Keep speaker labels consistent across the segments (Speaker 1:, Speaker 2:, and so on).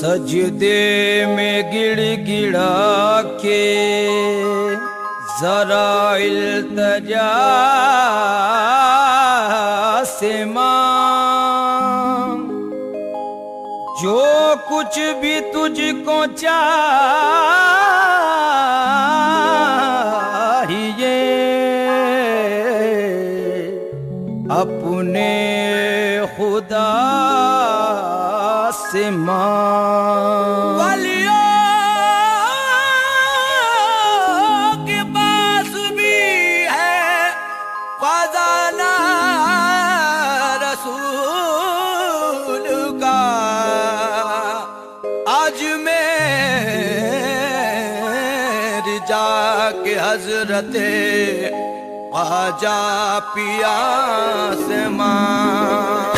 Speaker 1: सजदे में गिड़गिड़ा के जरा इल्तजा से मांग, जो कुछ भी तुझको चाहिए अपने खुदा से मांग। वालियों के पास भी है खजाना रसूल का, आज मेरी जाके हजरते आजा पिया से मांग।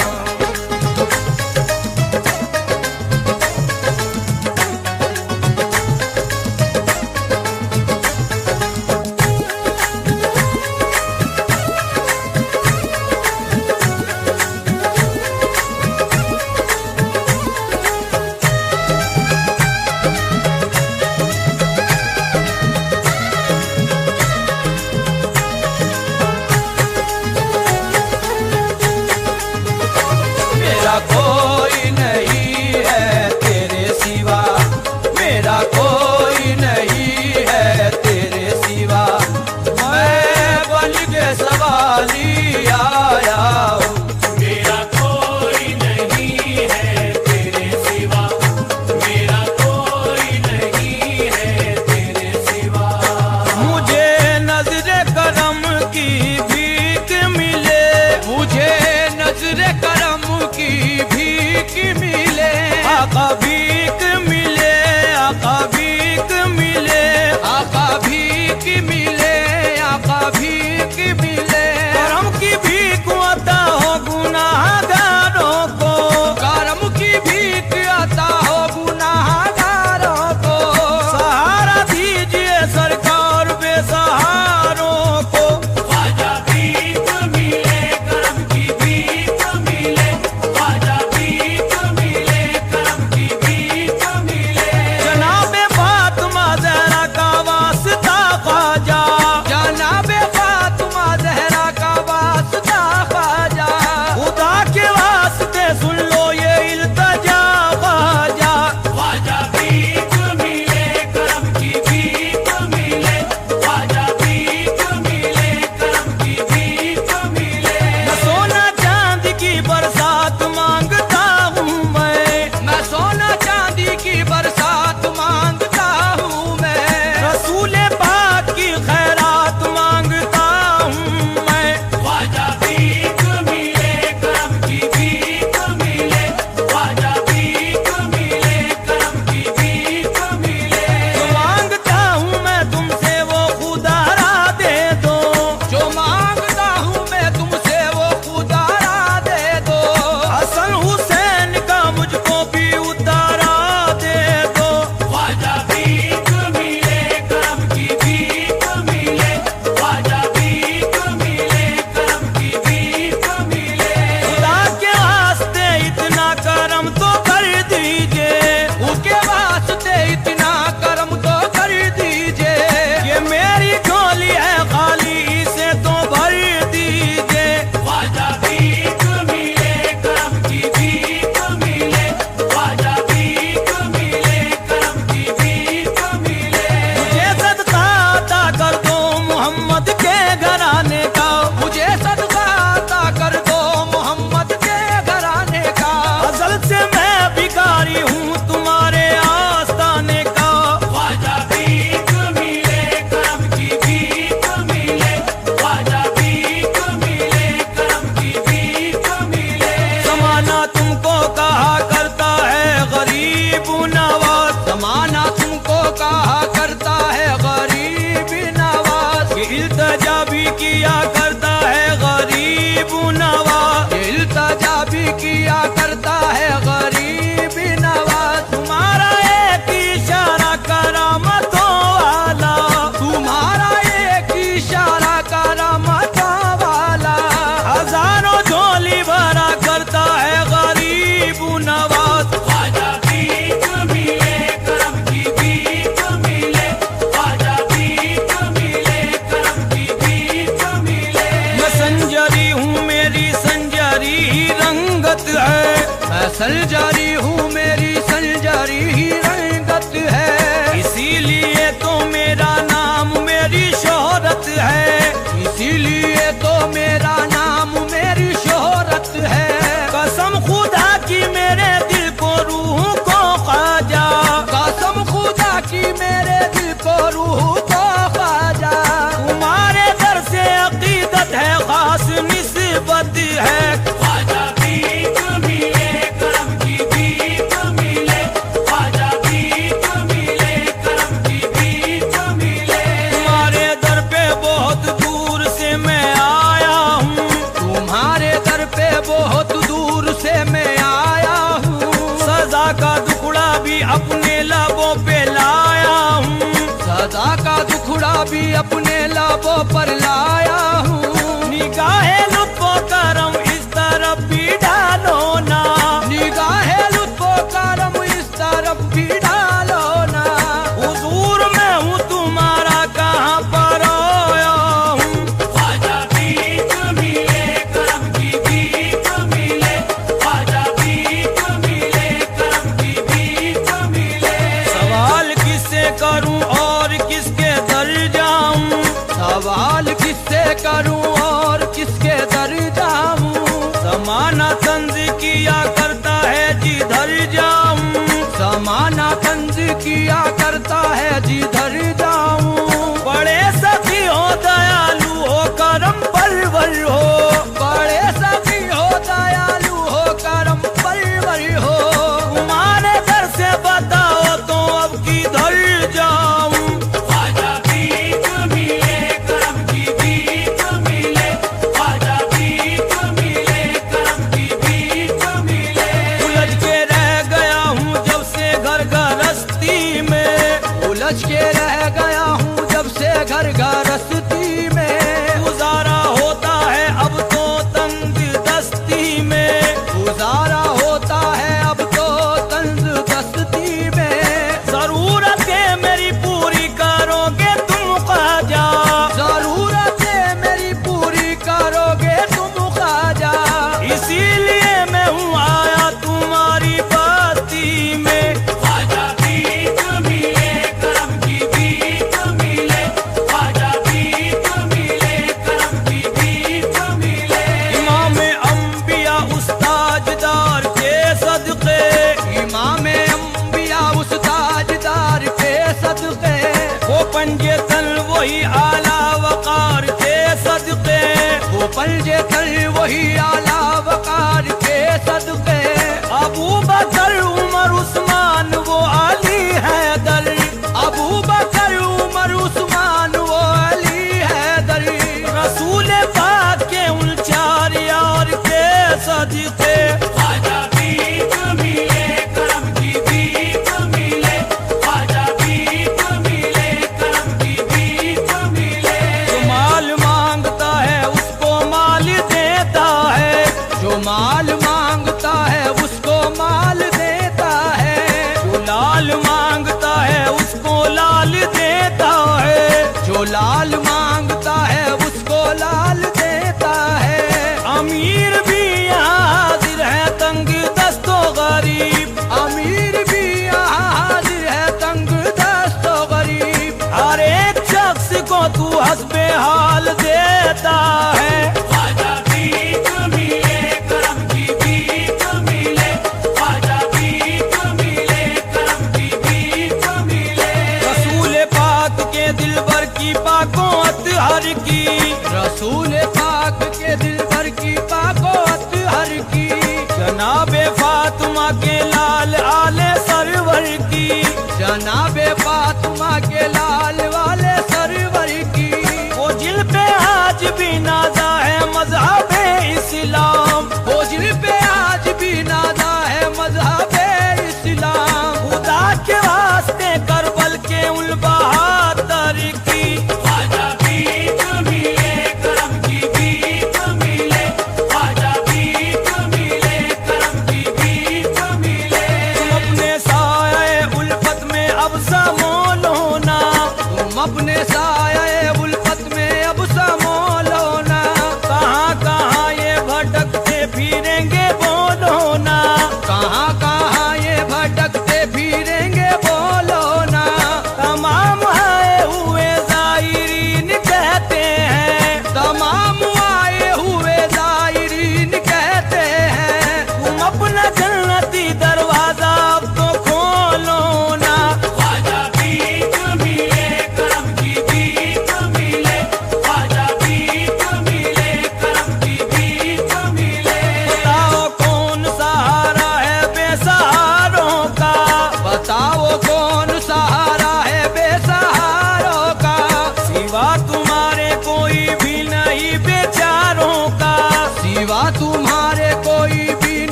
Speaker 1: इल्तजा भी किया करता है गरीब नवाज, इल्तजा भी किया करता है गरीब नवाज। तुम्हारा एक इशारा करामतों वाला, तुम्हारा एक इशारा करामतों वाला, हजारों झोली भरा करता है गरीब नवाज। ख्वाजा भीख मिले करम की भीख मिले, ख्वाजा भीख मिले करम की भीख मिले। मैं संजरी हूँ मेरी संजरी ही रंगत है, मैं संजरी हूँ मेरी संजरी ही रंगत है। इसीलिए तो मेरा नाम मेरी शोहरत है, इसीलिए तो मेरा नाम मेरी शोहरत है। कसम खुदा की मेरे दिल को रूह को ख्वाजा, कसम खुदा की मेरे दिल को रूह को ख्वाजा। तुम्हारे दर से अकीदत है खास निस्बत है। ख्वाजा भीख मिले करम की भीख मिले, ख्वाजा भीख मिले करम की भीख मिले। तुम्हारे दर पे बहुत दूर से मैं आया हूँ, तुम्हारे दर पे बहुत दूर से मैं आया हूँ। सजा का दुखड़ा भी अपने लबों पे लाया हूँ, सजा का दुखड़ा भी अपने लबों पर लाया हूँ। निगाहे लुत्फो करम इस तरफ भी डालो ना, निगाहे लुत्फो करम इस तरफ भी डालो ना। हुजूर मैं हूँ तुम्हारा कहाँ पर आया हूँ। ख्वाजा भीख मिले करम की भीख मिले, ख्वाजा भीख मिले करम की भीख मिले। सवाल किससे करूँ और किसके दर जाऊँ, सवाल किससे करूँ और किसके दर जाऊँ। ज़माना तंज किया करता है जिधर जाऊँ, ज़माना तंज किया करता है जिधर जाऊँ। बड़े सखी हो दयालु हो करम परवर हो, बड़े सखी हो दयालु हो करम परवर हो। तुम्हारे दर से बताओ तो अब किधर जाऊँ। ख्वाजा भीख मिले करम की भीख मिले, ख्वाजा भीख मिले करम की भीख मिले। उलझ के रह गया हूँ जब से घर गृहस्थी में, उलझ के रह गया हूँ जब से घर गृहस्थी में। गुजारा होता है अब तो तंग दस्ती में, गुजारा होता है अब तो तंग दस्ती में। जरूरतें मेरी पूरी करोगे तुम ख्वाजा, जरूरतें मेरी पूरी करोगे तुम ख्वाजा। इसीलिए मैं हूँ आया तुम्हारी बस्ती में। ख्वाजा भीख मिले करम की भीख मिले, ख्वाजा भीख मिले करम की भीख मिले। इमाम अंबिया उस्ताजदार के सदके, इमाम अंबिया उस्ताजदार के सदके। वो पंजे तल वही आला वकार के सदके, वो पंजे तल वही आला वकार के सदके। अबू बकर उमर उस्मान वो अली हैदर, अबू बकर उमर उस्मान वो अली हैदर। रसूल पाक के उन चार यार के सदके। ख्वाजा भीख मिले करम की भीख मिले, ख्वाजा भीख मिले करम की भीख मिले। जो माल मांगता है उसको माल देता है, जो माल मांगता है उसको माल देता है। जो लाल मांगता है उसको लाल देता है, जो लाल मांगता है उसको लाल देता है। अमीर भी यहाँ हाजिर है तंग दस्तो गरीब, अमीर भी यहाँ हाजिर है तंग दस्तो गरीब। हर एक शख्स को तू हस्बे हाल देता है। ख्वाजा भीख मिले करम की भीख मिले, ख्वाजा भीख मिले करम की भीख मिले। रसूल पाक के दिल भर की पाकोत हर की, रसूल पाक के दिल भर की पाकोत हर की। जनाबे फातिमा के लाल आले सरवर की, जनाबे फातिमा के लाल वाले सरवर की। वो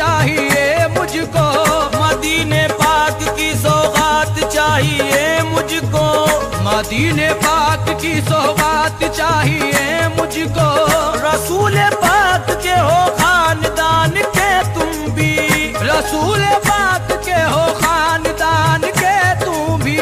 Speaker 1: चाहिए मुझको, मदीने पाक की सौगात चाहिए मुझको, मदीने पाक की सौगात चाहिए मुझको। रसूल पाक के हो खानदान के तुम भी, रसूल पाक के हो खानदान के तुम भी,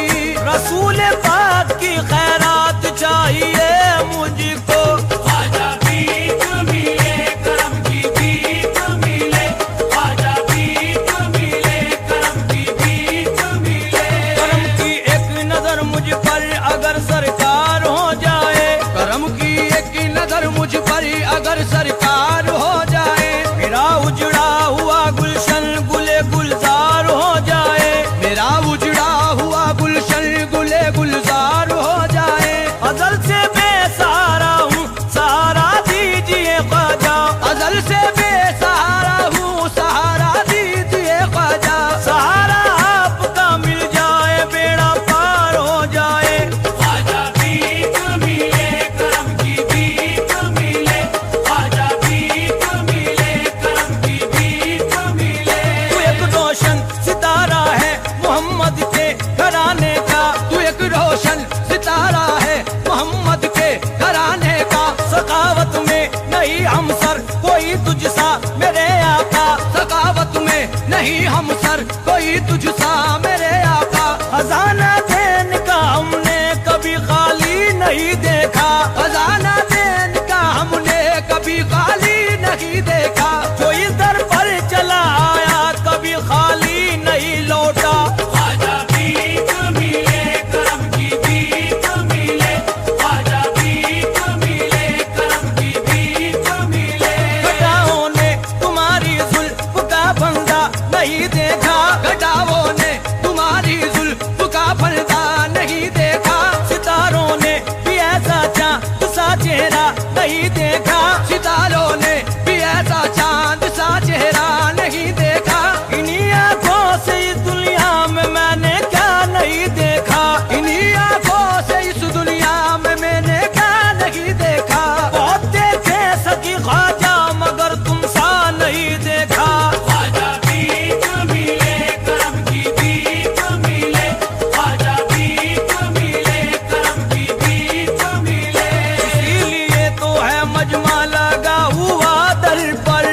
Speaker 1: रसूल पाक की खैरात चाहिए मुझको।
Speaker 2: ख्वाजा भीख मिले करम की भीख मिले, ख्वाजा भीख मिले करम की भीख मिले।
Speaker 1: करम की एक नजर मुझ पर अगर सरकार हो जाए, करम की एक नजर मुझ पर अगर सरकार हो जाए, मेरा उजड़ा हुआ गुलशन गुले गुलजार हो जाए, मेरा उजड़ा हुआ गुलशन गुले गुलजार हो जाए। अजल से बेसहारा हूँ सहारा दीजिए ख्वाजा, अजल से बेसहारा हूँ सहारा दीजिए ख्वाजा। सहारा आपका मिल जाए बेड़ा पार हो जाए।
Speaker 2: ख्वाजा भीख मिले करम की भीख मिले, ख्वाजा भीख मिले करम की भीख मिले।
Speaker 1: तू एक रोशन सितारा है मोहम्मद के घराने का, तू एक रोशन सितारा है मोहम्मद के घराने का। सखावत में नहीं हम सर कोई तुझसा मेरे आका, सखावत में नहीं हम सर कोई तुझसा मेरे आका। खजाना देन का हमने कभी खाली नहीं देखा, खजाना देन का हमने कभी खाली नहीं देखा। जो इस दर पर चला आया कभी खाली नहीं लौटा।
Speaker 2: ख्वाजा भीख मिले करम की भीख मिले, ख्वाजा भीख मिले करम की भीख मिले।
Speaker 1: घटाओं ने तुम्हारी जुल्फ का फंदा नहीं देखा, घटाओं ने तुम्हारी जुल्फ का फंदा नहीं देखा। सितारों ने भी ऐसा चांद सा चेहरा नहीं देखा, सितारों ने भी ऐसा चांद सा चेहरा नहीं देखा। इन्हीं आंखों से इस दुनिया में मैंने क्या नहीं देखा, इन्हीं आंखों से इस दुनिया में मैंने क्या नहीं देखा। बहुत देखे सकी ख्वाजा मगर तुम सा नहीं देखा।
Speaker 2: ख्वाजा भीख मिले करम की भीख मिले, ख्वाजा भीख मिले करम की भीख मिले।
Speaker 1: इसीलिए तो है मजमा लगा हुआ दर पर,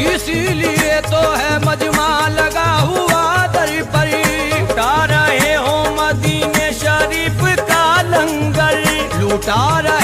Speaker 1: इसीलिए तो है मजमा लगा हुआ दर पर। लुटा रहे हो मदीने शरीफ का लंगर, लुटा रहे